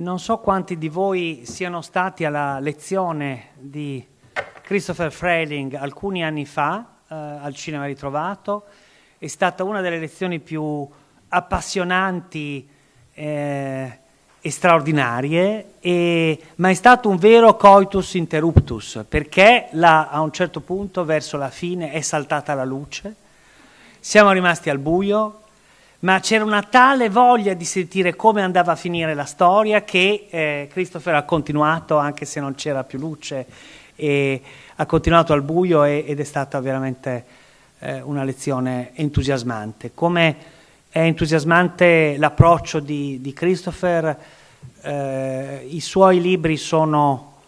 Non so quanti di voi siano stati alla lezione di Christopher Frayling alcuni anni fa al Cinema Ritrovato. È stata una delle lezioni più appassionanti e straordinarie, ma è stato un vero coitus interruptus, perché a un certo punto, verso la fine, è saltata la luce, siamo rimasti al buio, ma c'era una tale voglia di sentire come andava a finire la storia che Christopher ha continuato, anche se non c'era più luce, e ha continuato al buio ed è stata veramente una lezione entusiasmante. Come è entusiasmante l'approccio di Christopher, i suoi libri sono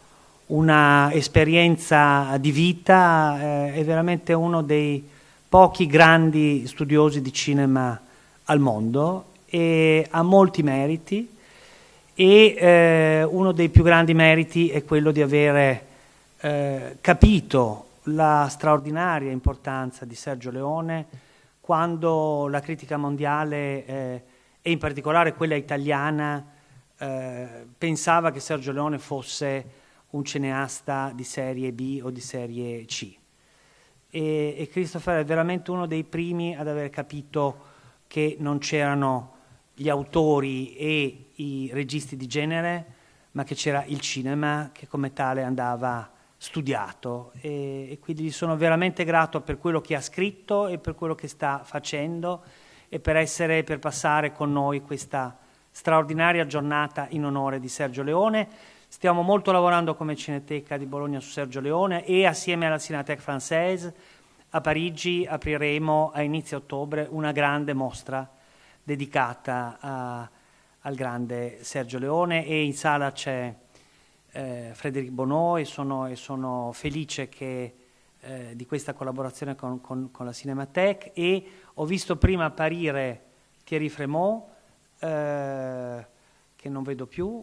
una esperienza di vita, è veramente uno dei pochi grandi studiosi di cinema al mondo e ha molti meriti, e uno dei più grandi meriti è quello di avere capito la straordinaria importanza di Sergio Leone quando la critica mondiale e in particolare quella italiana pensava che Sergio Leone fosse un cineasta di serie B o di serie C. E Christopher è veramente uno dei primi ad aver capito che non c'erano gli autori e i registi di genere, ma che c'era il cinema che come tale andava studiato, e quindi gli sono veramente grato per quello che ha scritto e per quello che sta facendo e per passare con noi questa straordinaria giornata in onore di Sergio Leone. Stiamo molto lavorando come Cineteca di Bologna su Sergio Leone, e assieme alla Cinémathèque Française a Parigi apriremo a inizio ottobre una grande mostra dedicata al grande Sergio Leone, e in sala c'è Frédéric Bonneau, e sono felice di questa collaborazione con la Cinémathèque. E ho visto prima apparire Thierry Frémaux, che non vedo più,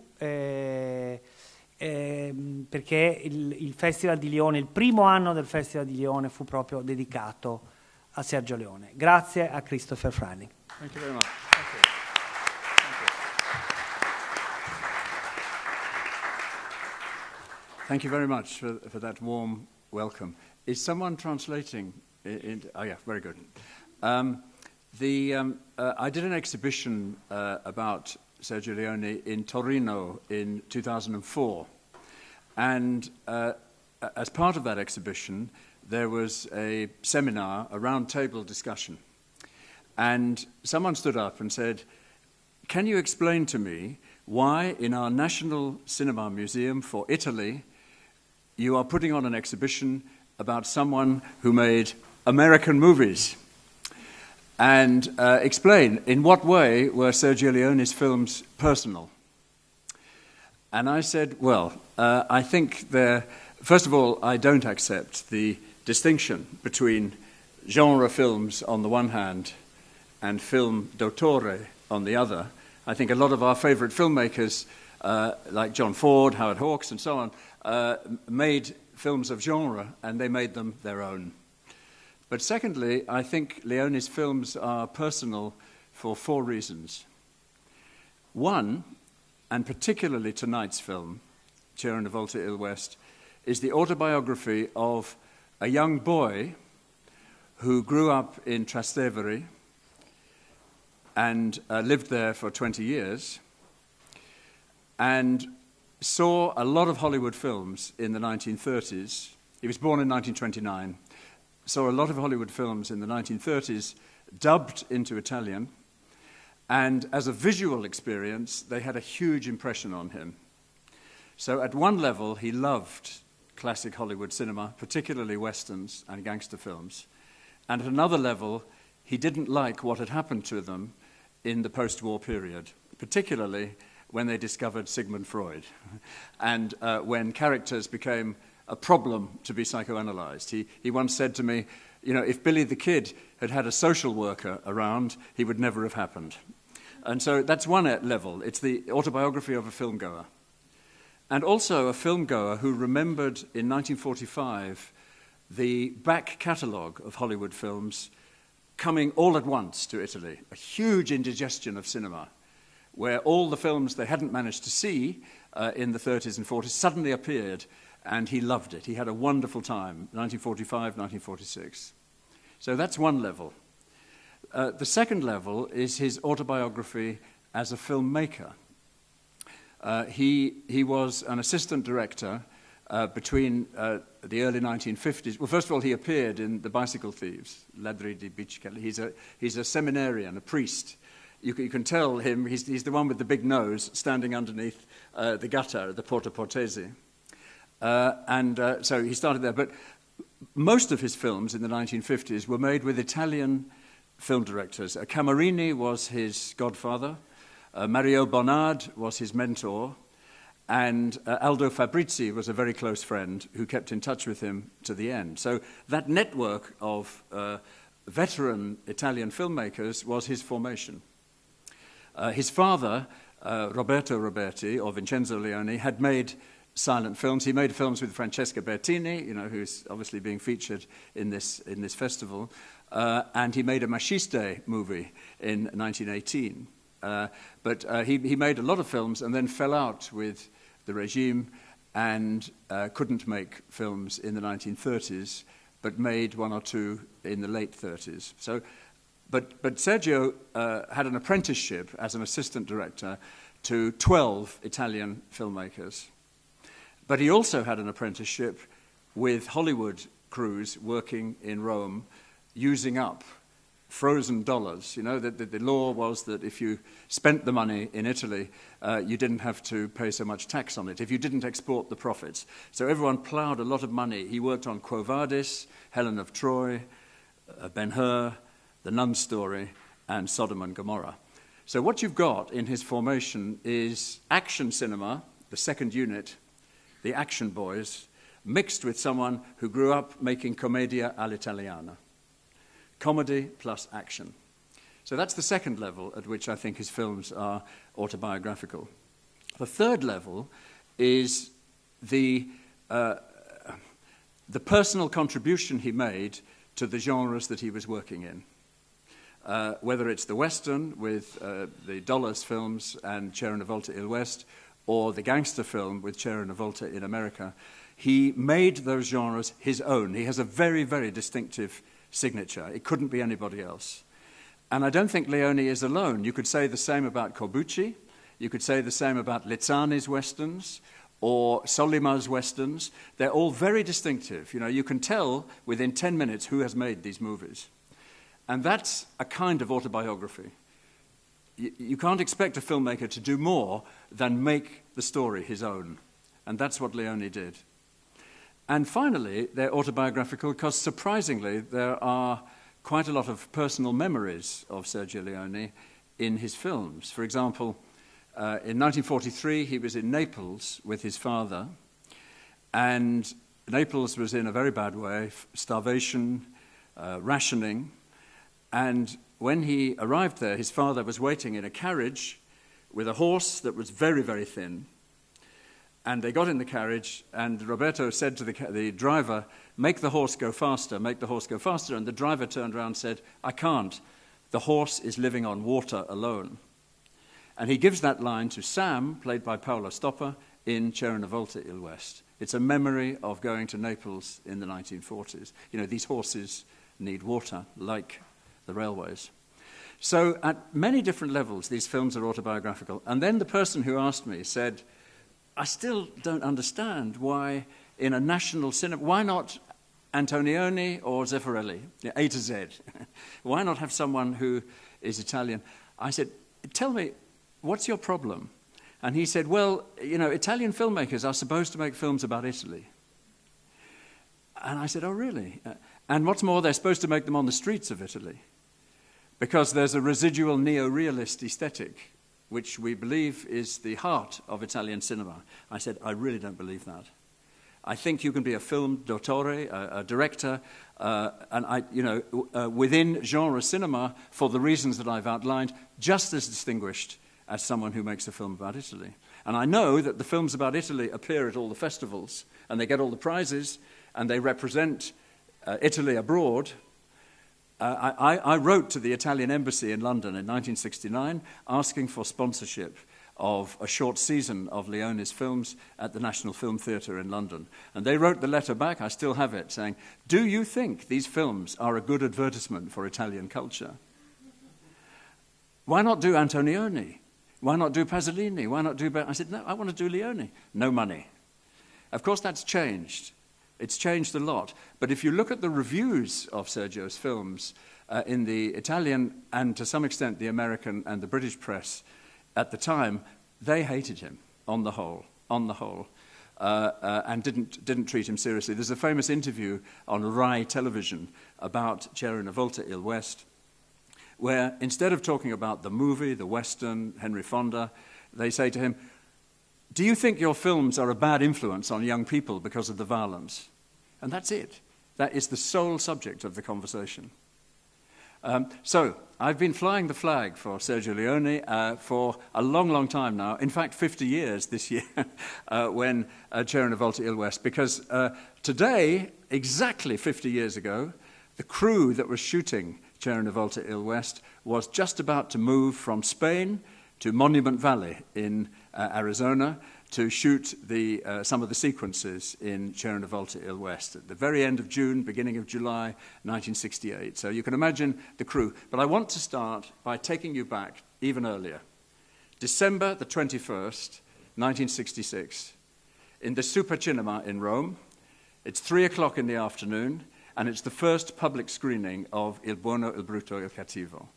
perché il Festival di Lione, il primo anno del Festival di Lione fu proprio dedicato a Sergio Leone. Grazie a Christopher Frayling. Thank you very much. Thank you very much for that warm welcome. Is someone translating? Oh yeah, very good. I did an exhibition about Sergio Leone in Torino in 2004. And as part of that exhibition, there was a seminar, a round-table discussion. And someone stood up and said, "Can you explain to me why in our National Cinema Museum for Italy you are putting on an exhibition about someone who made American movies? And explain, in what way were Sergio Leone's films personal?" And I said, well, I think first of all, I don't accept the distinction between genre films on the one hand and film d'autore on the other. I think a lot of our favorite filmmakers, like John Ford, Howard Hawks, and so on, made films of genre, and they made them their own. But secondly, I think Leone's films are personal for 4 reasons. One, and particularly tonight's film, C'era una volta il West, is the autobiography of a young boy who grew up in Trastevere and lived there for 20 years and saw a lot of Hollywood films in the 1930s. He was born in 1929. Saw a lot of Hollywood films in the 1930s, dubbed into Italian, and as a visual experience, they had a huge impression on him. So at one level, he loved classic Hollywood cinema, particularly westerns and gangster films. And at another level, he didn't like what had happened to them in the post-war period, particularly when they discovered Sigmund Freud, and when characters became a problem to be psychoanalyzed. He once said to me, you know, if Billy the Kid had had a social worker around, he would never have happened. And so that's one level. It's the autobiography of a filmgoer. And also a filmgoer who remembered in 1945 the back catalogue of Hollywood films coming all at once to Italy, a huge indigestion of cinema, where all the films they hadn't managed to see in the 30s and 40s suddenly appeared, and he loved it. He had a wonderful time, 1945, 1946. So that's one level. The second level is his autobiography as a filmmaker. He was an assistant director between the early 1950s. Well, first of all, he appeared in The Bicycle Thieves, Ladri di Biciclette. He's a seminarian, a priest. You can tell him, he's the one with the big nose standing underneath the gutter, the Porta Portese. So he started there. But most of his films in the 1950s were made with Italian film directors. Camerini was his godfather. Mario Bonnard was his mentor. And Aldo Fabrizi was a very close friend who kept in touch with him to the end. So that network of veteran Italian filmmakers was his formation. His father, Roberto Roberti, or Vincenzo Leone, had made silent films. He made films with Francesca Bertini, who's obviously being featured in this festival. And he made a Machiste movie in 1918. But he made a lot of films and then fell out with the regime and couldn't make films in the 1930s, but made one or two in the late 30s. But Sergio had an apprenticeship as an assistant director to 12 Italian filmmakers. But he also had an apprenticeship with Hollywood crews working in Rome, using up frozen dollars. The law was that if you spent the money in Italy, you didn't have to pay so much tax on it if you didn't export the profits. So everyone ploughed a lot of money. He worked on Quo Vadis, Helen of Troy, Ben-Hur, The Nun Story, and Sodom and Gomorrah. So what you've got in his formation is action cinema, the second unit, the action boys, mixed with someone who grew up making commedia all'italiana. Comedy plus action. So that's the second level at which I think his films are autobiographical. The third level is the personal contribution he made to the genres that he was working in. Whether it's the Western with the Dollars films and C'era una volta il West, or the gangster film with C'era una volta in America, he made those genres his own. He has a very, very distinctive signature. It couldn't be anybody else. And I don't think Leone is alone. You could say the same about Corbucci. You could say the same about Lizzani's Westerns or Solima's Westerns. They're all very distinctive. You can tell within 10 minutes who has made these movies. And that's a kind of autobiography. You can't expect a filmmaker to do more than make the story his own. And that's what Leone did. And finally, they're autobiographical because, surprisingly, there are quite a lot of personal memories of Sergio Leone in his films. For example, in 1943, he was in Naples with his father, and Naples was in a very bad way, starvation, rationing, and when he arrived there, his father was waiting in a carriage with a horse that was very, very thin. And they got in the carriage, and Roberto said to the driver, "Make the horse go faster, make the horse go faster." And the driver turned around and said, "I can't. The horse is living on water alone." And he gives that line to Sam, played by Paolo Stoppa, in C'era una volta il West. It's a memory of going to Naples in the 1940s. These horses need water, like the railways. So at many different levels, these films are autobiographical. And then the person who asked me said, "I still don't understand why in a national cinema, why not Antonioni or Zeffirelli, A to Z? Why not have someone who is Italian?" I said, "Tell me, what's your problem?" And he said, "Well, Italian filmmakers are supposed to make films about Italy." And I said, "Oh, really? And what's more, they're supposed to make them on the streets of Italy, because there's a residual neo-realist aesthetic which we believe is the heart of Italian cinema." I said, "I really don't believe that. I think you can be a film dottore, a director, within genre cinema for the reasons that I've outlined, just as distinguished as someone who makes a film about Italy. And I know that the films about Italy appear at all the festivals, and they get all the prizes, and they represent Italy abroad, I wrote to the Italian embassy in London in 1969 asking for sponsorship of a short season of Leone's films at the National Film Theatre in London. And they wrote the letter back, I still have it, saying, "Do you think these films are a good advertisement for Italian culture? Why not do Antonioni? Why not do Pasolini? Why not do..." I said, "No, I want to do Leone." No money. Of course, that's changed. It's changed a lot. But if you look at the reviews of Sergio's films in the Italian and to some extent the American and the British press at the time, they hated him on the whole, and didn't treat him seriously. There's a famous interview on Rai television about C'era una volta il West, where instead of talking about the movie, the Western, Henry Fonda, they say to him, "Do you think your films are a bad influence on young people because of the violence?" And that's it. That is the sole subject of the conversation. So I've been flying the flag for Sergio Leone for a long, long time now. In fact, 50 years this year when C'era una volta il West, because today, exactly 50 years ago, the crew that was shooting C'era una volta il West was just about to move from Spain to Monument Valley in Arizona to shoot some of the sequences in C'era una volta il West at the very end of June, beginning of July 1968. So you can imagine the crew. But I want to start by taking you back even earlier. December the 21st, 1966, in the Super Cinema in Rome. It's 3 o'clock in the afternoon, and it's the first public screening of Il Buono, il Brutto, il Cattivo.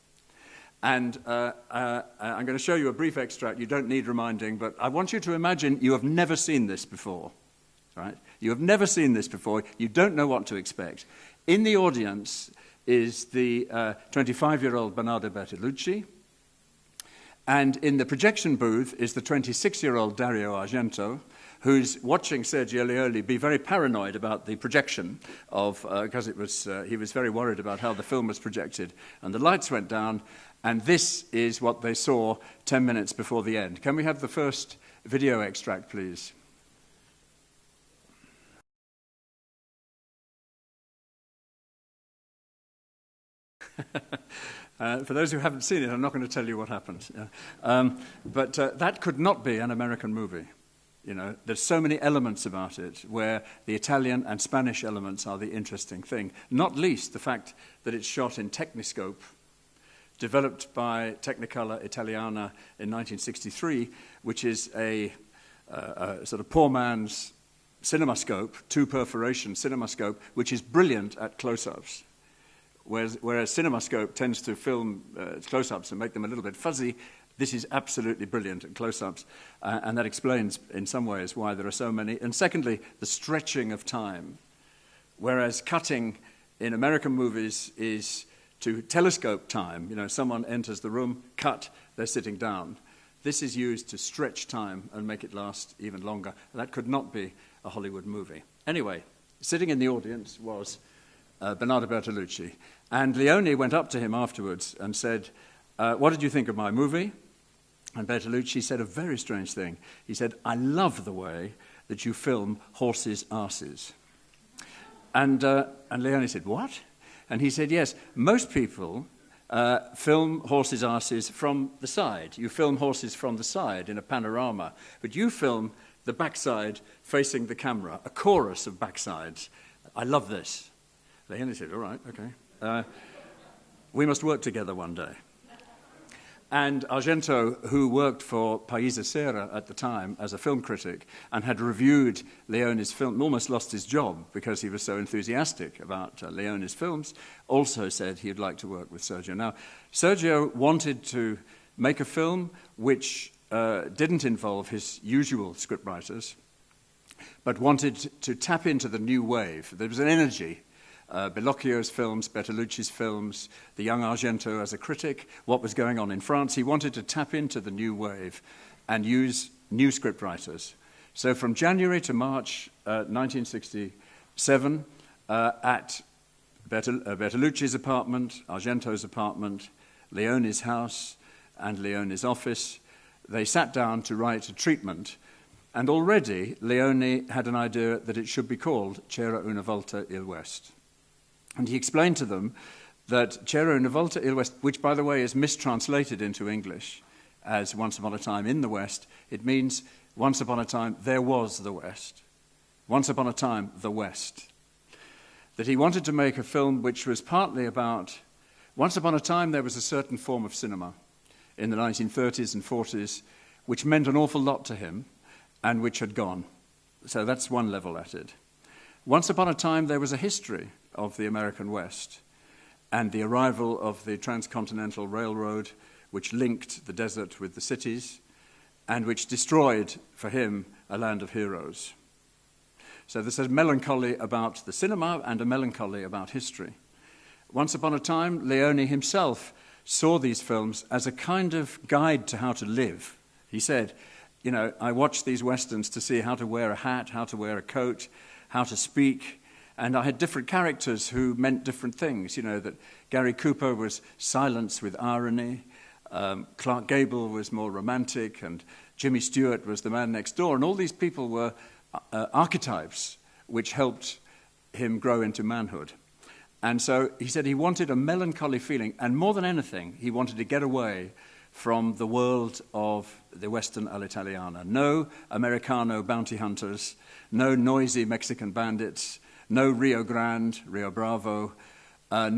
And I'm going to show you a brief extract. You don't need reminding, but I want you to imagine you have never seen this before, right? You have never seen this before. You don't know what to expect. In the audience is the 25-year-old Bernardo Bertolucci, and in the projection booth is the 26-year-old Dario Argento, who's watching Sergio Leone be very paranoid about the projection of, because he was very worried about how the film was projected. And the lights went down, and this is what they saw 10 minutes before the end. Can we have the first video extract, please? For those who haven't seen it, I'm not going to tell you what happened. Yeah. But that could not be an American movie. You know, there's so many elements about it where the Italian and Spanish elements are the interesting thing, not least the fact that it's shot in Techniscope, developed by Technicolor Italiana in 1963, which is a sort of poor man's cinemascope, two-perforation cinemascope, which is brilliant at close-ups. Whereas CinemaScope tends to film close-ups and make them a little bit fuzzy, this is absolutely brilliant at close-ups, and that explains in some ways why there are so many. And secondly, the stretching of time. Whereas cutting in American movies is to telescope time. You know, someone enters the room, cut, they're sitting down. This is used to stretch time and make it last even longer. That could not be a Hollywood movie. Anyway, sitting in the audience was Bernardo Bertolucci. And Leone went up to him afterwards and said, "What did you think of my movie?" And Bertolucci said a very strange thing. He said, "I love the way that you film horses' arses." And Leone said, "What?" And he said, "Yes, most people film horses' arses from the side. You film horses from the side in a panorama, but you film the backside facing the camera, a chorus of backsides. I love this." Leone said, "All right, okay. We must work together one day." And Argento, who worked for Paese Sera at the time as a film critic and had reviewed Leone's film, almost lost his job because he was so enthusiastic about Leone's films, also said he'd like to work with Sergio. Now, Sergio wanted to make a film which didn't involve his usual scriptwriters, but wanted to tap into the new wave. There was an energy. Bellocchio's films, Bertolucci's films, the young Argento as a critic, what was going on in France. He wanted to tap into the new wave and use new scriptwriters. So from January to March 1967, at Bertolucci's apartment, Argento's apartment, Leone's house, and Leone's office, they sat down to write a treatment. And already Leone had an idea that it should be called C'era una volta il West. And he explained to them that C'era una volta il West, which, by the way, is mistranslated into English as Once Upon a Time in the West, it means once upon a time there was the West. Once upon a time, the West. That he wanted to make a film which was partly about, once upon a time there was a certain form of cinema in the 1930s and 40s which meant an awful lot to him and which had gone. So that's one level at it. Once upon a time there was a history of the American West and the arrival of the Transcontinental Railroad, which linked the desert with the cities and which destroyed, for him, a land of heroes. So there's a melancholy about the cinema and a melancholy about history. Once upon a time, Leone himself saw these films as a kind of guide to how to live. He said, you know, I watched these westerns to see how to wear a hat, how to wear a coat, how to speak, and I had different characters who meant different things. You know, that Gary Cooper was silence with irony, Clark Gable was more romantic, and Jimmy Stewart was the man next door, and all these people were archetypes which helped him grow into manhood. And so he said he wanted a melancholy feeling, and more than anything, he wanted to get away from the world of the Western all'italiana. No Americano bounty hunters, no noisy Mexican bandits, no Rio Grande, Rio Bravo, a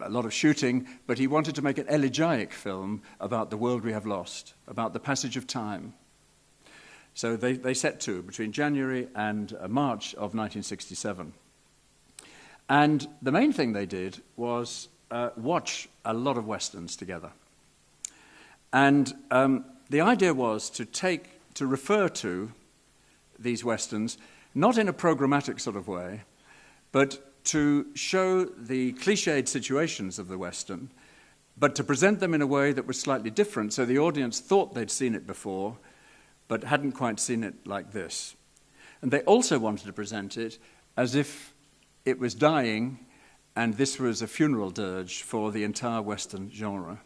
lot of shooting, but he wanted to make an elegiac film about the world we have lost, about the passage of time. So they set to between January and March of 1967. And the main thing they did was watch a lot of westerns together. And the idea was to refer to these westerns, not in a programmatic sort of way, but to show the cliched situations of the Western, but to present them in a way that was slightly different, so the audience thought they'd seen it before, but hadn't quite seen it like this. And they also wanted to present it as if it was dying, and this was a funeral dirge for the entire Western genre.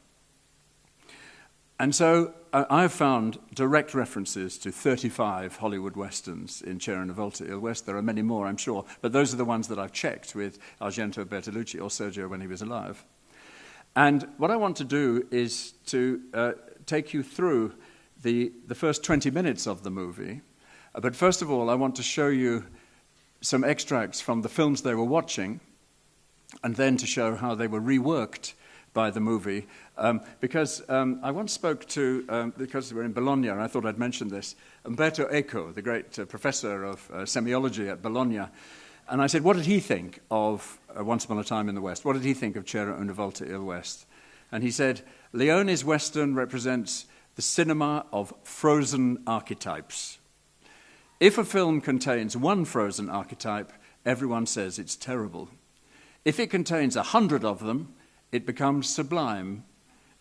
And so I've found direct references to 35 Hollywood Westerns in C'era una volta il West. There are many more, I'm sure, but those are the ones that I've checked with Argento, Bertolucci, or Sergio when he was alive. And what I want to do is to take you through the first 20 minutes of the movie. But first of all, I want to show you some extracts from the films they were watching, and then to show how they were reworked by the movie, because I once spoke to, because we're in Bologna, and I thought I'd mention this, Umberto Eco, the great professor of semiology at Bologna, and I said, what did he think of Once Upon a Time in the West? What did he think of C'era una volta il West? And he said, Leone's Western represents the cinema of frozen archetypes. If a film contains one frozen archetype, everyone says it's terrible. If it contains 100 of them, it becomes sublime,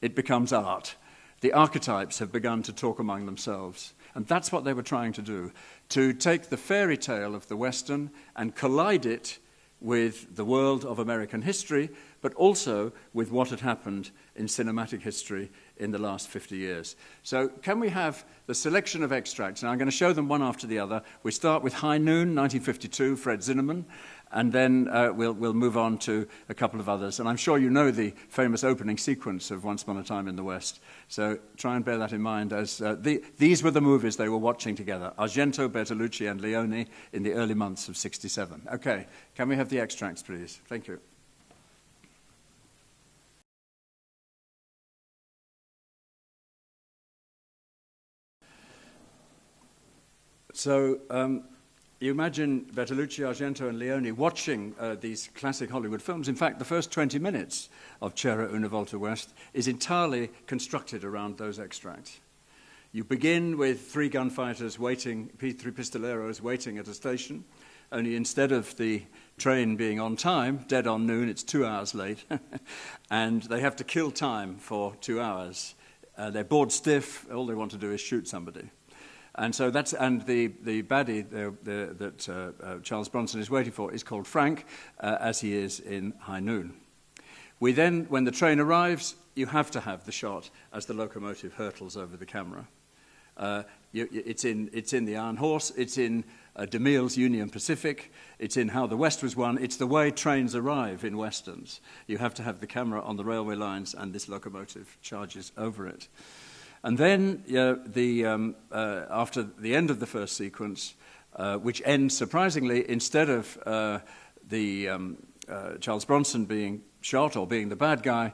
it becomes art. The archetypes have begun to talk among themselves. And that's what they were trying to do, to take the fairy tale of the Western and collide it with the world of American history, but also with what had happened in cinematic history in the last 50 years. So can we have the selection of extracts? And I'm going to show them one after the other. We start with High Noon, 1952, Fred Zinnemann. And then we'll move on to a couple of others. And I'm sure you know the famous opening sequence of Once Upon a Time in the West. So try and bear that in mind as these were the movies they were watching together, Argento, Bertolucci, and Leone in the early months of '67. Okay, can we have the extracts, please? Thank you. So you imagine Bertolucci, Argento, and Leone watching these classic Hollywood films. In fact, the first 20 minutes of C'era una volta West is entirely constructed around those extracts. You begin with three gunfighters waiting, three pistoleros waiting at a station, only instead of the train being on time, dead on noon, it's 2 hours late, and they have to kill time for 2 hours. They're bored stiff, all they want to do is shoot somebody. And so the baddie that Charles Bronson is waiting for is called Frank, as he is in High Noon. We then, when the train arrives, you have to have the shot as the locomotive hurtles over the camera. It's in the Iron Horse, it's in DeMille's Union Pacific. It's in How the West Was Won. It's the way trains arrive in Westerns. You have to have the camera on the railway lines, and this locomotive charges over it. And then after the end of the first sequence, which ends surprisingly, instead of Charles Bronson being shot or being the bad guy,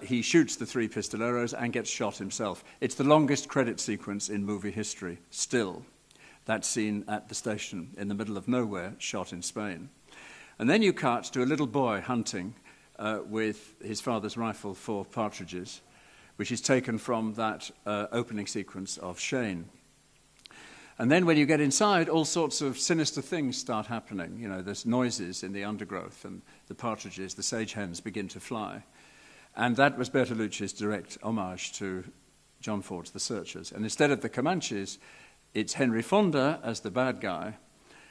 he shoots the three pistoleros and gets shot himself. It's the longest credit sequence in movie history, still. That scene at the station in the middle of nowhere, shot in Spain. And then you cut to a little boy hunting with his father's rifle for partridges, which is taken from that opening sequence of Shane. And then when you get inside, all sorts of sinister things start happening. You know, there's noises in the undergrowth, and the partridges, the sage hens, begin to fly. And that was Bertolucci's direct homage to John Ford's The Searchers. And instead of the Comanches, it's Henry Fonda as the bad guy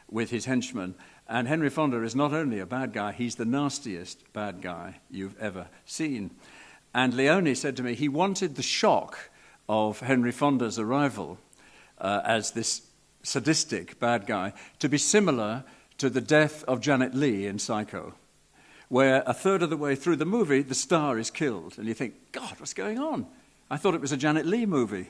with his henchmen. And Henry Fonda is not only a bad guy, he's the nastiest bad guy you've ever seen. And Leone said to me he wanted the shock of Henry Fonda's arrival as this sadistic bad guy to be similar to the death of Janet Leigh in Psycho, where a third of the way through the movie, the star is killed. And you think, God, what's going on? I thought it was a Janet Leigh movie.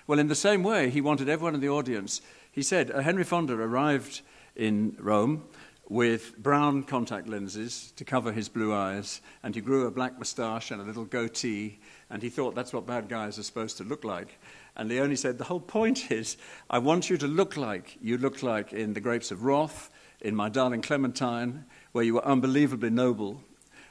Well, in the same way, he wanted everyone in the audience. He said Henry Fonda arrived in Rome with brown contact lenses to cover his blue eyes, and he grew a black moustache and a little goatee, and he thought that's what bad guys are supposed to look like. And Leone said, the whole point is, I want you to look like you looked like in The Grapes of Wrath, in My Darling Clementine, where you were unbelievably noble.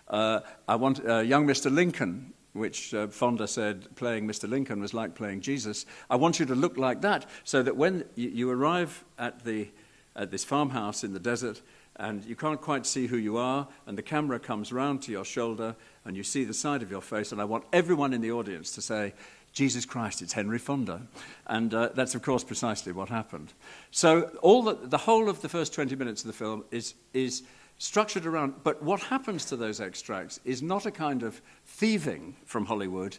I want young Mr. Lincoln, which Fonda said playing Mr. Lincoln was like playing Jesus. I want you to look like that, so that when you arrive at this farmhouse in the desert, and you can't quite see who you are, and the camera comes round to your shoulder, and you see the side of your face, and I want everyone in the audience to say, Jesus Christ, it's Henry Fonda. And that's, of course, precisely what happened. So the whole of the first 20 minutes of the film is structured around, but what happens to those extracts is not a kind of thieving from Hollywood,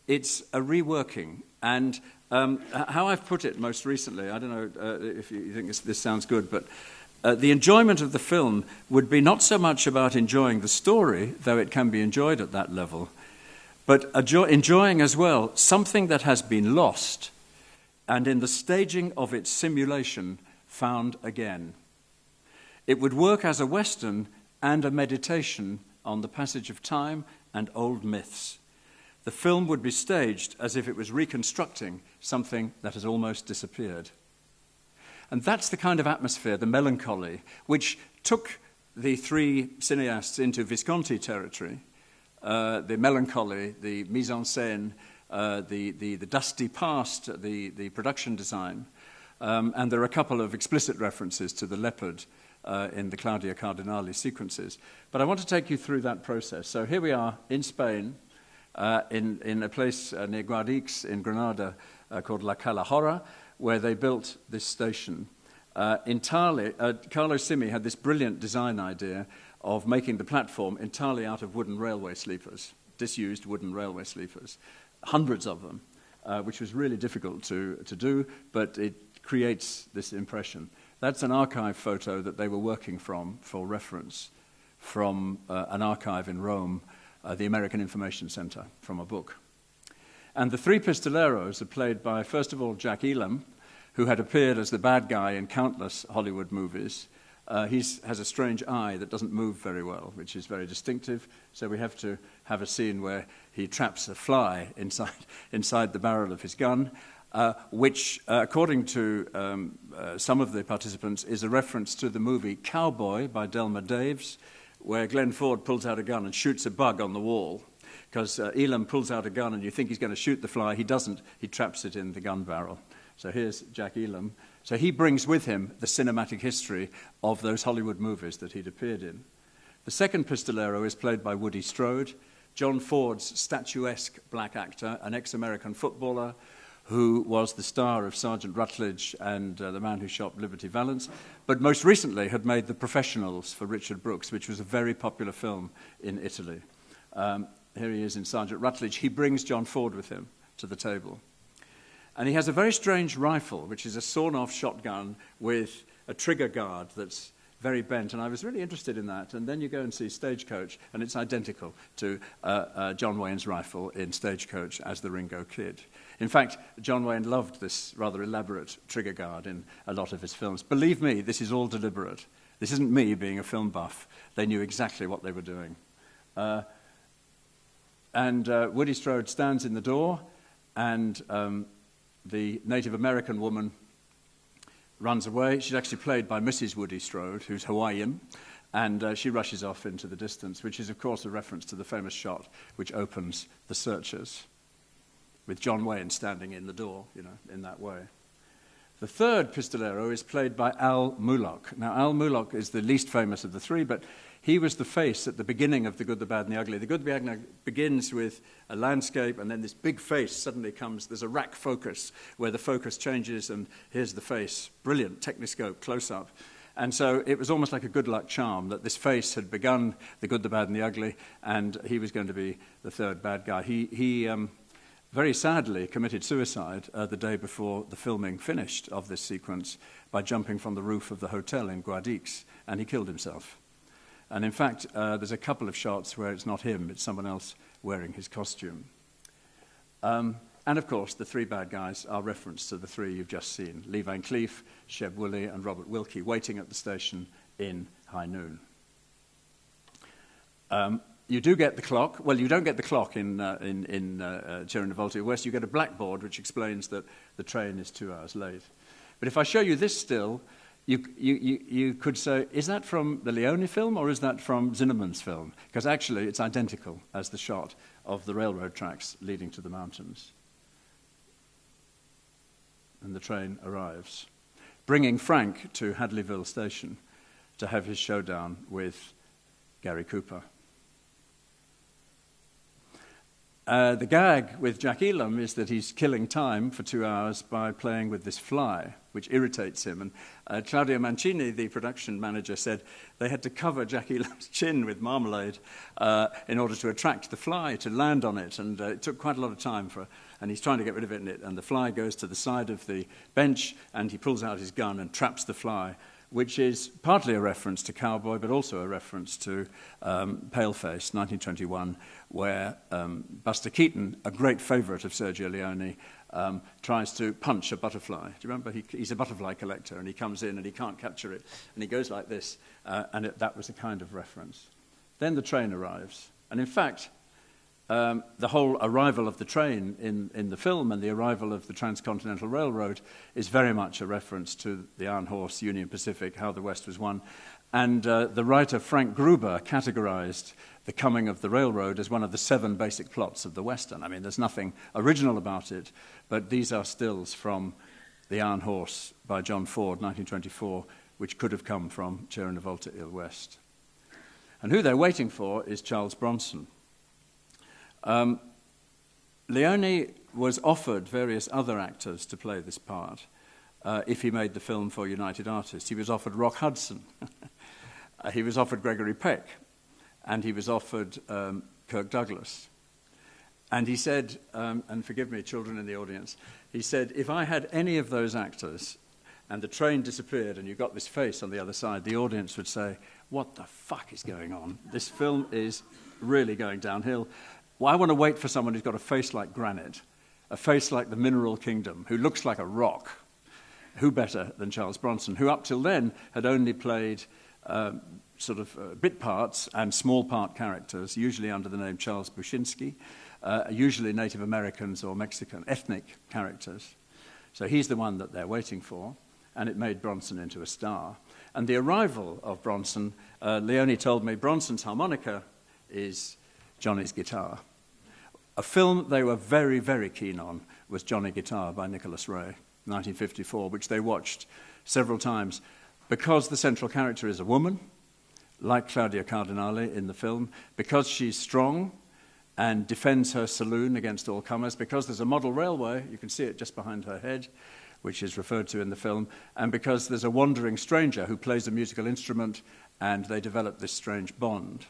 it's a reworking. And how I've put it most recently, I don't know if you think this sounds good, but the enjoyment of the film would be not so much about enjoying the story, though it can be enjoyed at that level, but enjoying as well something that has been lost and in the staging of its simulation found again. It would work as a Western and a meditation on the passage of time and old myths. The film would be staged as if it was reconstructing something that has almost disappeared. And that's the kind of atmosphere, the melancholy, which took the three cineasts into Visconti territory. The melancholy, the mise en scène, the dusty past, the production design. And there are a couple of explicit references to the leopard in the Claudia Cardinali sequences. But I want to take you through that process. So here we are in Spain, in a place near Guadix in Granada called La Calahorra, where they built this station. Carlo Simi had this brilliant design idea of making the platform entirely out of wooden railway sleepers, disused wooden railway sleepers, hundreds of them, which was really difficult to do, but it creates this impression. That's an archive photo that they were working from for reference from an archive in Rome, the American Information Center, from a book. And the three pistoleros are played by, first of all, Jack Elam, who had appeared as the bad guy in countless Hollywood movies. He has a strange eye that doesn't move very well, which is very distinctive, so we have to have a scene where he traps a fly inside the barrel of his gun, which, according to some of the participants, is a reference to the movie Cowboy by Delmer Daves, where Glenn Ford pulls out a gun and shoots a bug on the wall. Because Elam pulls out a gun and you think he's going to shoot the fly. He doesn't. He traps it in the gun barrel. So here's Jack Elam. So he brings with him the cinematic history of those Hollywood movies that he'd appeared in. The second pistolero is played by Woody Strode, John Ford's statuesque black actor, an ex-American footballer who was the star of Sergeant Rutledge and The Man Who Shot Liberty Valance, but most recently had made The Professionals for Richard Brooks, which was a very popular film in Italy. Here he is in Sergeant Rutledge. He brings John Ford with him to the table. And he has a very strange rifle, which is a sawn-off shotgun with a trigger guard that's very bent, and I was really interested in that. And then you go and see Stagecoach, and it's identical to John Wayne's rifle in Stagecoach as the Ringo Kid. In fact, John Wayne loved this rather elaborate trigger guard in a lot of his films. Believe me, this is all deliberate. This isn't me being a film buff. They knew exactly what they were doing. Woody Strode stands in the door, and the Native American woman runs away. She's actually played by Mrs. Woody Strode, who's Hawaiian, and she rushes off into the distance, which is, of course, a reference to the famous shot which opens The Searchers, with John Wayne standing in the door, in that way. The third pistolero is played by Al Mulock. Now, Al Mulock is the least famous of the three, but he was the face at the beginning of The Good, the Bad, and the Ugly. The Good, the Bad, and the Ugly begins with a landscape, and then this big face suddenly comes. There's a rack focus where the focus changes, and here's the face. Brilliant Techniscope close-up. And so it was almost like a good luck charm that this face had begun The Good, the Bad, and the Ugly, and he was going to be the third bad guy. He very sadly committed suicide the day before the filming finished of this sequence by jumping from the roof of the hotel in Guadix, and he killed himself. And in fact, there's a couple of shots where it's not him, it's someone else wearing his costume. And of course, the three bad guys are referenced to the three you've just seen: Lee Van Cleef, Sheb Woolley, and Robert Wilkie, waiting at the station in High Noon. You do get the clock. Well, you don't get the clock in Cherry Volta West. You get a blackboard which explains that the train is 2 hours late. But if I show you this still, you could say, is that from the Leone film or is that from Zinnemann's film? Because actually it's identical as the shot of the railroad tracks leading to the mountains. And the train arrives, bringing Frank to Hadleyville Station to have his showdown with Gary Cooper. The gag with Jack Elam is that he's killing time for 2 hours by playing with this fly, which irritates him. And Claudio Mancini, the production manager, said they had to cover Jack Elam's chin with marmalade in order to attract the fly to land on it. And it took quite a lot of time and he's trying to get rid of it, and the fly goes to the side of the bench, and he pulls out his gun and traps the fly, which is partly a reference to Cowboy, but also a reference to Paleface, 1921, where Buster Keaton, a great favourite of Sergio Leone, tries to punch a butterfly. Do you remember? He's a butterfly collector, and he comes in and he can't capture it, and he goes like this, and that was a kind of reference. Then the train arrives, and in fact, the whole arrival of the train in the film and the arrival of the Transcontinental Railroad is very much a reference to the Iron Horse, Union Pacific, how the West was won. And the writer Frank Gruber categorized the coming of the railroad as one of the 7 basic plots of the Western. I mean, there's nothing original about it, but these are stills from The Iron Horse by John Ford, 1924, which could have come from Cherry Volta Il West. And who they're waiting for is Charles Bronson. Leone was offered various other actors to play this part if he made the film for United Artists. He was offered Rock Hudson, he was offered Gregory Peck, and he was offered Kirk Douglas. And he said, and forgive me, children in the audience, he said, if I had any of those actors and the train disappeared and you got this face on the other side, the audience would say, what the fuck is going on? This film is really going downhill. Well, I want to wait for someone who's got a face like granite, a face like the Mineral Kingdom, who looks like a rock. Who better than Charles Bronson, who up till then had only played bit parts and small part characters, usually under the name Charles Bushinsky, usually Native Americans or Mexican ethnic characters. So he's the one that they're waiting for, and it made Bronson into a star. And the arrival of Bronson, Leone told me Bronson's harmonica is Johnny's guitar. A film they were very, very keen on was Johnny Guitar by Nicholas Ray, 1954, which they watched several times. Because the central character is a woman, like Claudia Cardinale in the film, because she's strong and defends her saloon against all comers, because there's a model railway, you can see it just behind her head, which is referred to in the film, and because there's a wandering stranger who plays a musical instrument, and they develop this strange bond.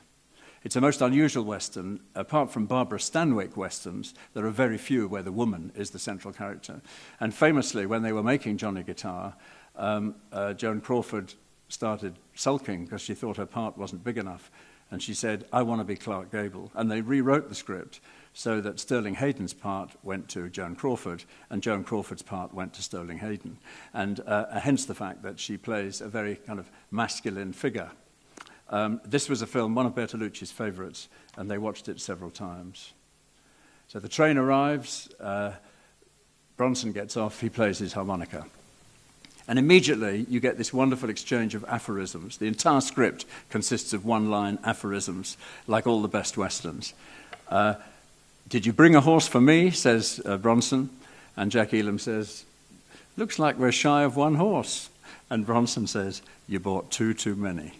It's a most unusual Western. Apart from Barbara Stanwyck Westerns, there are very few where the woman is the central character. And famously, when they were making Johnny Guitar, Joan Crawford started sulking because she thought her part wasn't big enough. And she said, I want to be Clark Gable. And they rewrote the script so that Sterling Hayden's part went to Joan Crawford, and Joan Crawford's part went to Sterling Hayden. And hence the fact that she plays a very kind of masculine figure. This was a film, one of Bertolucci's favourites, and they watched it several times. So the train arrives, Bronson gets off, he plays his harmonica. And immediately you get this wonderful exchange of aphorisms. The entire script consists of one-line aphorisms, like all the best westerns. Did you bring a horse for me, says Bronson. And Jack Elam says, looks like we're shy of one horse. And Bronson says, you bought two too many.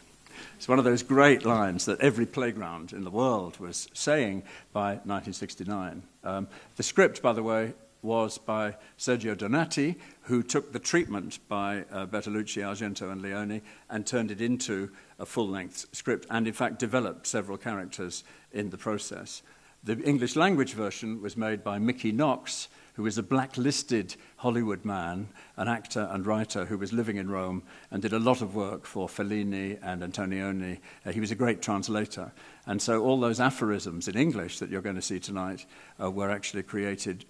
It's one of those great lines that every playground in the world was saying by 1969. The script, by the way, was by Sergio Donati, who took the treatment by Bertolucci, Argento, and Leone and turned it into a full-length script and, in fact, developed several characters in the process. The English language version was made by Mickey Knox, who is a blacklisted Hollywood man, an actor and writer who was living in Rome and did a lot of work for Fellini and Antonioni. He was a great translator. And so all those aphorisms in English that you're going to see tonight were actually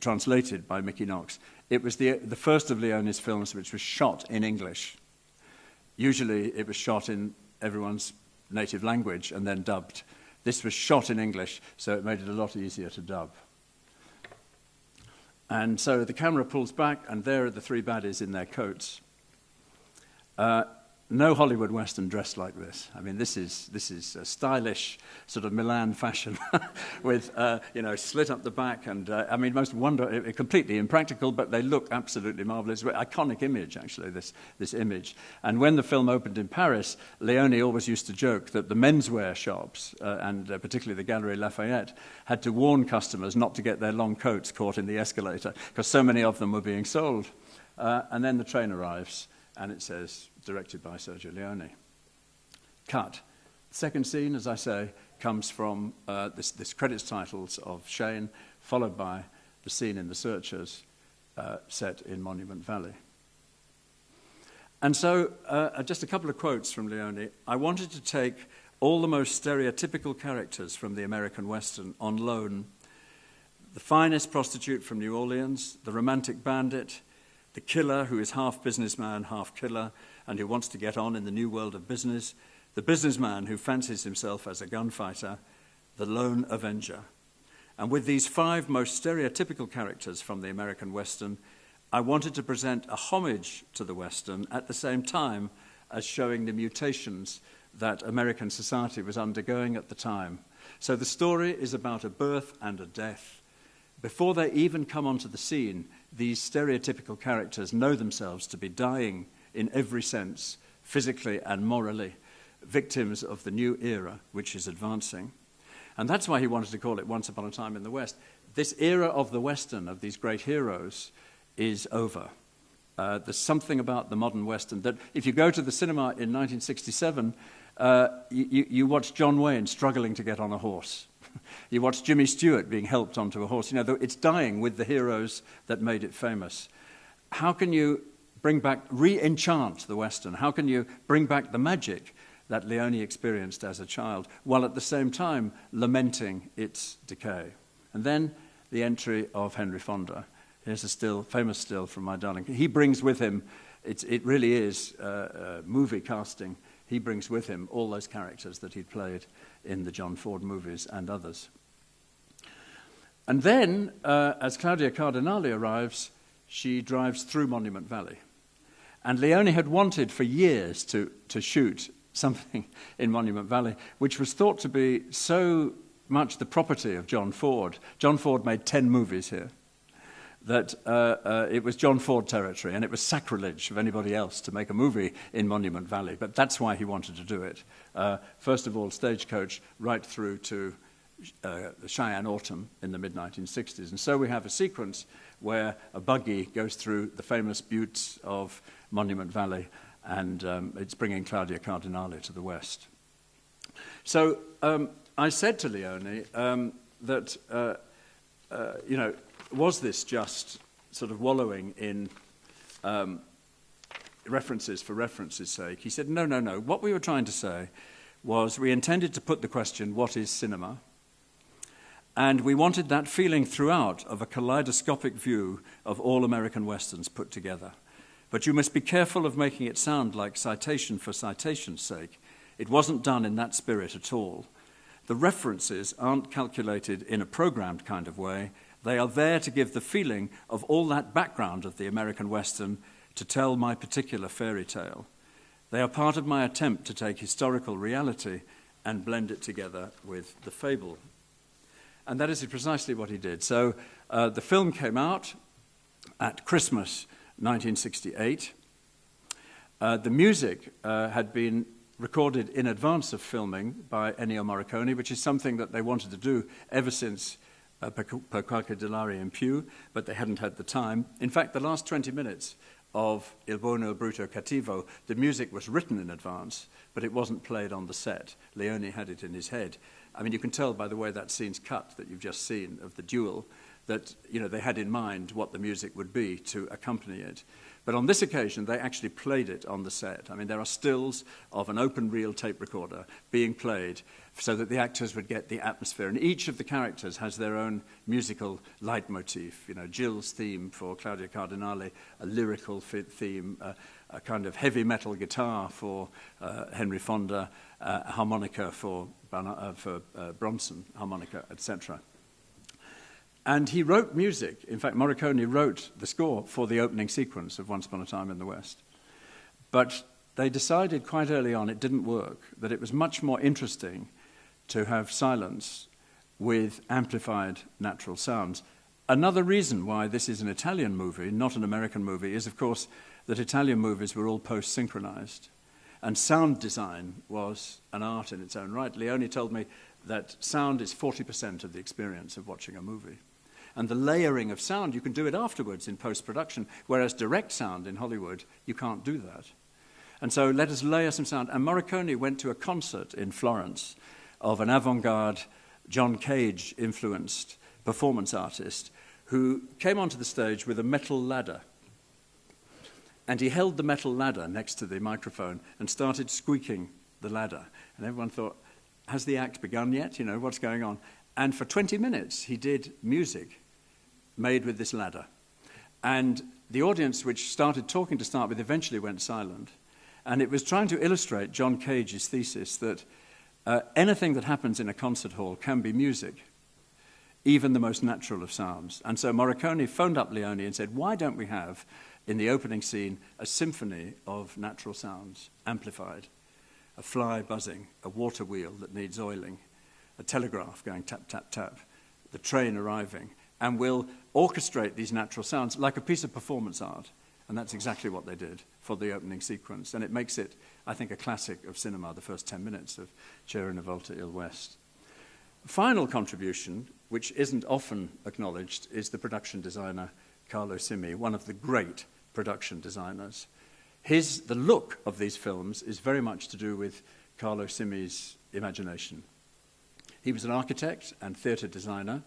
translated by Mickey Knox. It was the first of Leone's films which was shot in English. Usually it was shot in everyone's native language and then dubbed. This was shot in English, so it made it a lot easier to dub. And so the camera pulls back, and there are the three baddies in their coats. No Hollywood Western dressed like this. I mean, this is a stylish sort of Milan fashion with, slit up the back. And, completely impractical, but they look absolutely marvelous. Iconic image, actually, this image. And when the film opened in Paris, Leone always used to joke that the menswear shops, and particularly the Galerie Lafayette, had to warn customers not to get their long coats caught in the escalator, because so many of them were being sold. And then the train arrives, and it says, directed by Sergio Leone. Cut. Second scene, as I say, comes from this credits titles of Shane, followed by the scene in The Searchers, set in Monument Valley. And so, just a couple of quotes from Leone. I wanted to take all the most stereotypical characters from the American Western on loan. The finest prostitute from New Orleans, the romantic bandit, the killer who is half businessman, half killer, and who wants to get on in the new world of business, the businessman who fancies himself as a gunfighter, the lone avenger. And with these five most stereotypical characters from the American Western, I wanted to present a homage to the Western at the same time as showing the mutations that American society was undergoing at the time. So the story is about a birth and a death. Before they even come onto the scene, these stereotypical characters know themselves to be dying in every sense, physically and morally, victims of the new era which is advancing. And that's why he wanted to call it Once Upon a Time in the West. This era of the Western, of these great heroes, is over. There's something about the modern Western that if you go to the cinema in 1967, you watch John Wayne struggling to get on a horse. You watch Jimmy Stewart being helped onto a horse. You know, it's dying with the heroes that made it famous. How can you bring back, re-enchant the Western? How can you bring back the magic that Leone experienced as a child, while at the same time lamenting its decay? And then the entry of Henry Fonda. Here's a famous still from My Darling. He brings with him, it really is movie casting, he brings with him all those characters that he'd played in the John Ford movies and others. And then, as Claudia Cardinale arrives, she drives through Monument Valley. And Leone had wanted for years to shoot something in Monument Valley, which was thought to be so much the property of John Ford. John Ford made 10 movies here, that it was John Ford territory, and it was sacrilege of anybody else to make a movie in Monument Valley. But that's why he wanted to do it. First of all, Stagecoach, right through to the Cheyenne Autumn in the mid-1960s. And so we have a sequence where a buggy goes through the famous buttes of Monument Valley, and it's bringing Claudia Cardinale to the west. So I said to Leone that, was this just sort of wallowing in references for reference's sake. He said, no. What we were trying to say was we intended to put the question, what is cinema? And we wanted that feeling throughout of a kaleidoscopic view of all American Westerns put together. But you must be careful of making it sound like citation for citation's sake. It wasn't done in that spirit at all. The references aren't calculated in a programmed kind of way. They are there to give the feeling of all that background of the American Western to tell my particular fairy tale. They are part of my attempt to take historical reality and blend it together with the fable. And that is precisely what he did. So the film came out at Christmas 1968. The music had been recorded in advance of filming by Ennio Morricone, which is something that they wanted to do ever since Per qualche denari in più, but they hadn't had the time. In fact, the last 20 minutes of Il buono, il brutto, il cattivo, the music was written in advance, but it wasn't played on the set. Leone had it in his head. I mean, you can tell by the way that scene's cut that you've just seen of the duel that, they had in mind what the music would be to accompany it. But on this occasion, they actually played it on the set. I mean, there are stills of an open reel tape recorder being played so that the actors would get the atmosphere. And each of the characters has their own musical leitmotif. Jill's theme for Claudia Cardinale, a lyrical theme, a kind of heavy metal guitar for Henry Fonda, a harmonica for Bronson, harmonica, etc. And he wrote music. In fact, Morricone wrote the score for the opening sequence of Once Upon a Time in the West. But they decided quite early on it didn't work, that it was much more interesting to have silence with amplified natural sounds. Another reason why this is an Italian movie, not an American movie, is, of course, that Italian movies were all post-synchronized. And sound design was an art in its own right. Leone told me that sound is 40% of the experience of watching a movie. And the layering of sound, you can do it afterwards in post-production, whereas direct sound in Hollywood, you can't do that. And so let us layer some sound. And Morricone went to a concert in Florence of an avant-garde, John Cage-influenced performance artist who came onto the stage with a metal ladder. And he held the metal ladder next to the microphone and started squeaking the ladder. And everyone thought, has the act begun yet? What's going on? And for 20 minutes, he did music made with this ladder. And the audience, which started talking to start with, eventually went silent. And it was trying to illustrate John Cage's thesis that anything that happens in a concert hall can be music, even the most natural of sounds. And so Morricone phoned up Leone and said, why don't we have, in the opening scene, a symphony of natural sounds, amplified? A fly buzzing, a water wheel that needs oiling, a telegraph going tap, tap, tap, the train arriving, and we'll orchestrate these natural sounds like a piece of performance art. And that's exactly what they did for the opening sequence. And it makes it, I think, a classic of cinema, the first 10 minutes of C'era una volta il West. Final contribution, which isn't often acknowledged, is the production designer Carlo Simi, one of the great production designers. The look of these films is very much to do with Carlo Simi's imagination. He was an architect and theatre designer,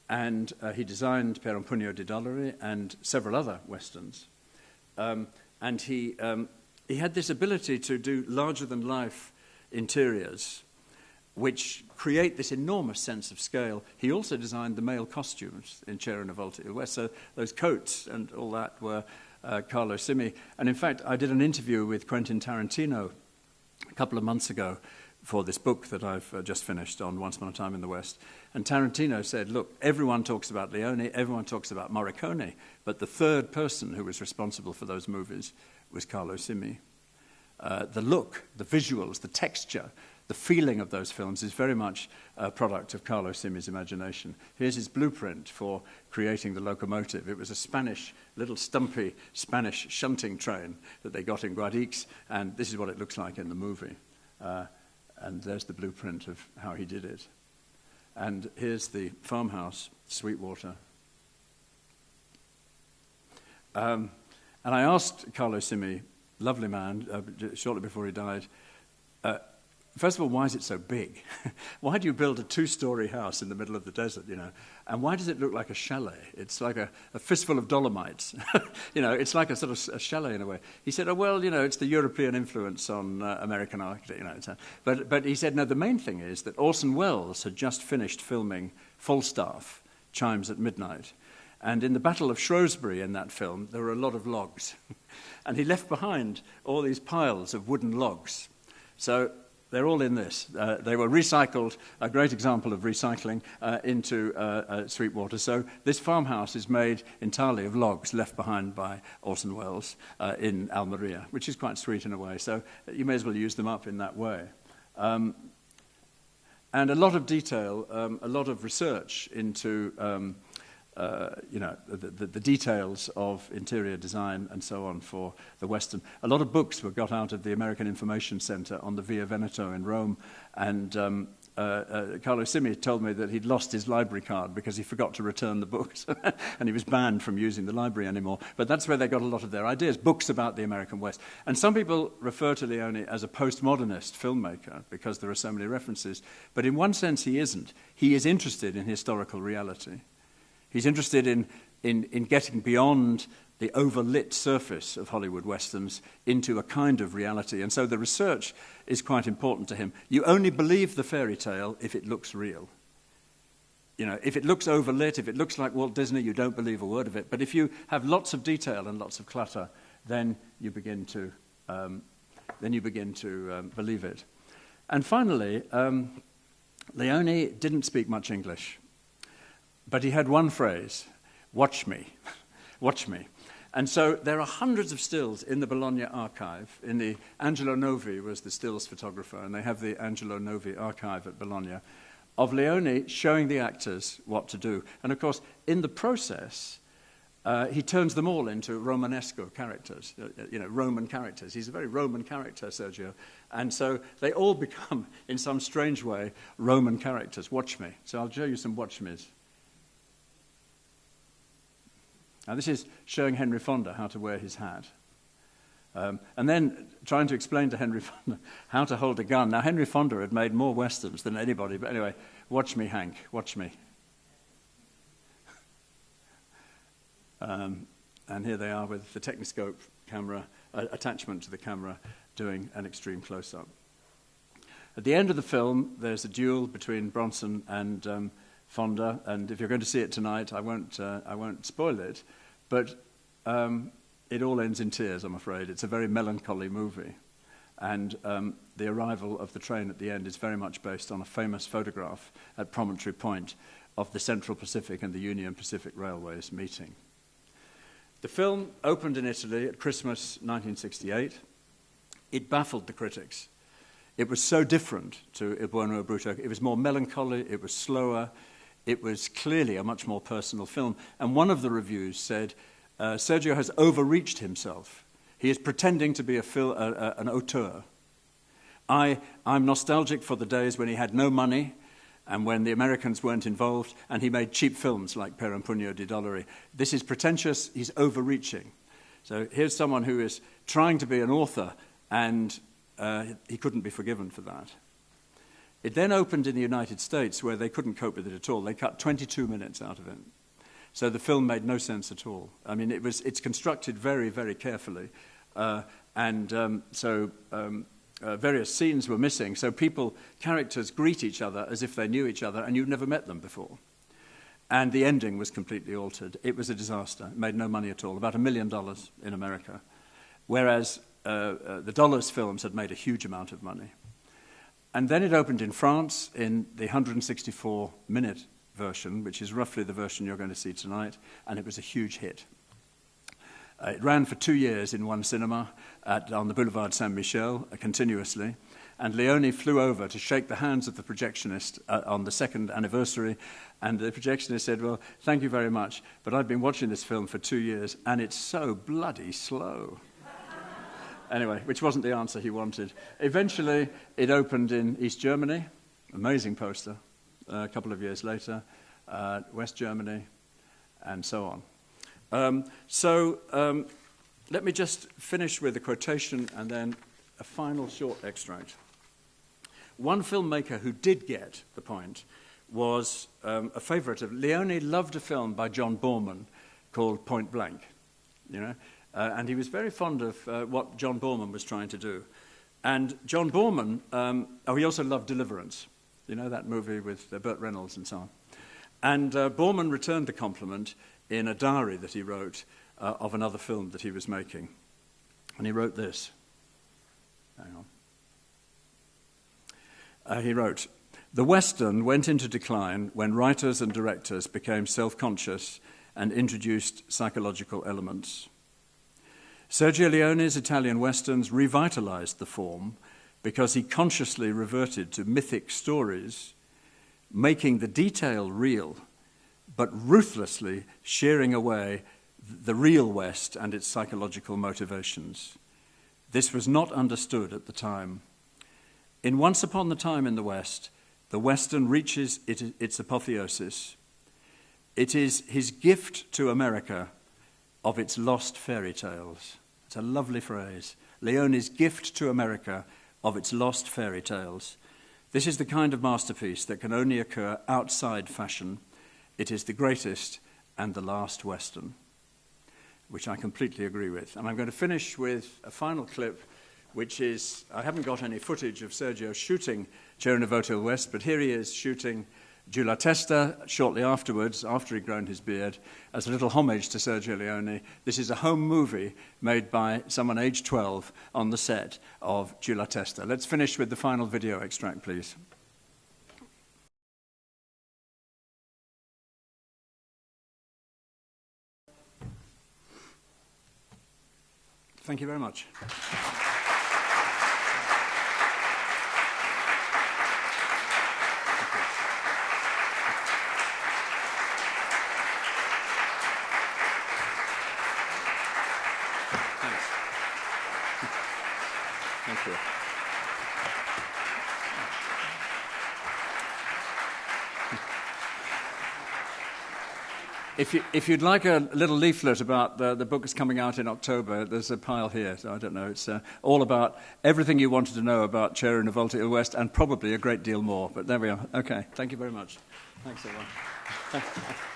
and he designed Per un pugno di dollari and several other westerns. And he had this ability to do larger-than-life interiors, which create this enormous sense of scale. He also designed the male costumes in C'era una volta il West, so those coats and all that were Carlo Simi. And in fact, I did an interview with Quentin Tarantino a couple of months ago for this book that I've just finished on Once Upon a Time in the West. And Tarantino said, look, everyone talks about Leone, everyone talks about Morricone, but the third person who was responsible for those movies was Carlo Simi. The look, the visuals, the texture, the feeling of those films is very much a product of Carlo Simi's imagination. Here's his blueprint for creating the locomotive. It was a Spanish, little stumpy Spanish shunting train that they got in Guadix, and this is what it looks like in the movie. And there's the blueprint of how he did it. And here's the farmhouse, Sweetwater. And I asked Carlo Simi, lovely man, shortly before he died, first of all, why is it so big? Why do you build a 2-story house in the middle of the desert, you know? And why does it look like a chalet? It's like a fistful of Dolomites. You know, it's like a sort of a chalet in a way. He said, oh, well, you know, it's the European influence on American architecture, you know. But he said, no, the main thing is that Orson Welles had just finished filming Falstaff, Chimes at Midnight. And in the Battle of Shrewsbury in that film, there were a lot of logs. And he left behind all these piles of wooden logs. So they're all in this. They were recycled, a great example of recycling, into Sweetwater. So this farmhouse is made entirely of logs left behind by Orson Welles in Almeria, which is quite sweet in a way. So you may as well use them up in that way. And a lot of detail, a lot of research into you know, the details of interior design and so on for the Western. A lot of books were got out of the American Information Center on the Via Veneto in Rome, and Carlo Simi told me that he'd lost his library card because he forgot to return the books, and he was banned from using the library anymore. But that's where they got a lot of their ideas, books about the American West. And some people refer to Leone as a postmodernist filmmaker because there are so many references. But in one sense, he isn't. He is interested in historical reality. He's interested in getting beyond the overlit surface of Hollywood Westerns into a kind of reality. And so the research is quite important to him. You only believe the fairy tale if it looks real. You know, if it looks overlit, if it looks like Walt Disney, you don't believe a word of it. But if you have lots of detail and lots of clutter, then you begin to believe it. And finally, Leone didn't speak much English. But he had one phrase, watch me, watch me. And so there are hundreds of stills in the Bologna archive. Angelo Novi was the stills photographer, and they have the Angelo Novi archive at Bologna, of Leone showing the actors what to do. And of course, in the process, he turns them all into Romanesco characters, you know, Roman characters. He's a very Roman character, Sergio. And so they all become, in some strange way, Roman characters. Watch me. So I'll show you some watch me's. Now, this is showing Henry Fonda how to wear his hat. And then trying to explain to Henry Fonda how to hold a gun. Now, Henry Fonda had made more Westerns than anybody. But anyway, watch me, Hank, watch me. And here they are with the Techniscope camera, attachment to the camera, doing an extreme close-up. At the end of the film, there's a duel between Bronson and Fonda, and if you're going to see it tonight, I won't spoil it, but it all ends in tears, I'm afraid. It's a very melancholy movie, and the arrival of the train at the end is very much based on a famous photograph at Promontory Point of the Central Pacific and the Union Pacific Railways meeting. The film opened in Italy at Christmas 1968. It baffled the critics. It was so different to Il Buono e Brutto. It was more melancholy, it was slower, it was clearly a much more personal film. And one of the reviews said, Sergio has overreached himself. He is pretending to be an auteur. I'm nostalgic for the days when he had no money and when the Americans weren't involved, and he made cheap films like Per un pugno di dollari. This is pretentious, he's overreaching. So here's someone who is trying to be an author, and he couldn't be forgiven for that. It then opened in the United States, where they couldn't cope with it at all. They cut 22 minutes out of it. So the film made no sense at all. I mean, it's constructed very, very carefully. Various scenes were missing. So characters greet each other as if they knew each other, and you've never met them before. And the ending was completely altered. It was a disaster. It made no money at all, about $1 million in America. Whereas the Dollars films had made a huge amount of money. And then it opened in France in the 164-minute version, which is roughly the version you're going to see tonight, and it was a huge hit. It ran for 2 years in one cinema on the Boulevard Saint-Michel continuously, and Leone flew over to shake the hands of the projectionist on the second anniversary, and the projectionist said, well, thank you very much, but I've been watching this film for 2 years, and it's so bloody slow. Anyway, which wasn't the answer he wanted. Eventually, it opened in East Germany, amazing poster, a couple of years later, West Germany, and so on. Let me just finish with a quotation and then a final short extract. One filmmaker who did get the point was a favourite of Leone. Loved a film by John Borman called Point Blank, you know, and he was very fond of what John Borman was trying to do. And John Borman, he also loved Deliverance, you know, that movie with Burt Reynolds and so on. And Borman returned the compliment in a diary that he wrote of another film that he was making. And he wrote this. Hang on. He wrote, "The Western went into decline when writers and directors became self-conscious and introduced psychological elements. Sergio Leone's Italian Westerns revitalized the form because he consciously reverted to mythic stories, making the detail real, but ruthlessly shearing away the real West and its psychological motivations. This was not understood at the time. In Once Upon a Time in the West, the Western reaches its apotheosis. It is his gift to America of its lost fairy tales." It's a lovely phrase. Leone's gift to America of its lost fairy tales. This is the kind of masterpiece that can only occur outside fashion. It is the greatest and the last Western, which I completely agree with. And I'm going to finish with a final clip, which is, I haven't got any footage of Sergio shooting Cerro Devoto West, but here he is shooting Giulla Testa shortly afterwards, after he'd grown his beard, as a little homage to Sergio Leone. This is a home movie made by someone aged 12 on the set of Giulla Testa. Let's finish with the final video extract, please. Thank you very much. Thank you. If you'd like a little leaflet about the book that's coming out in October, there's a pile here. So I don't know. It's all about everything you wanted to know about Cerro Devoto West, and probably a great deal more. But there we are. Okay. Thank you very much. Thanks, everyone.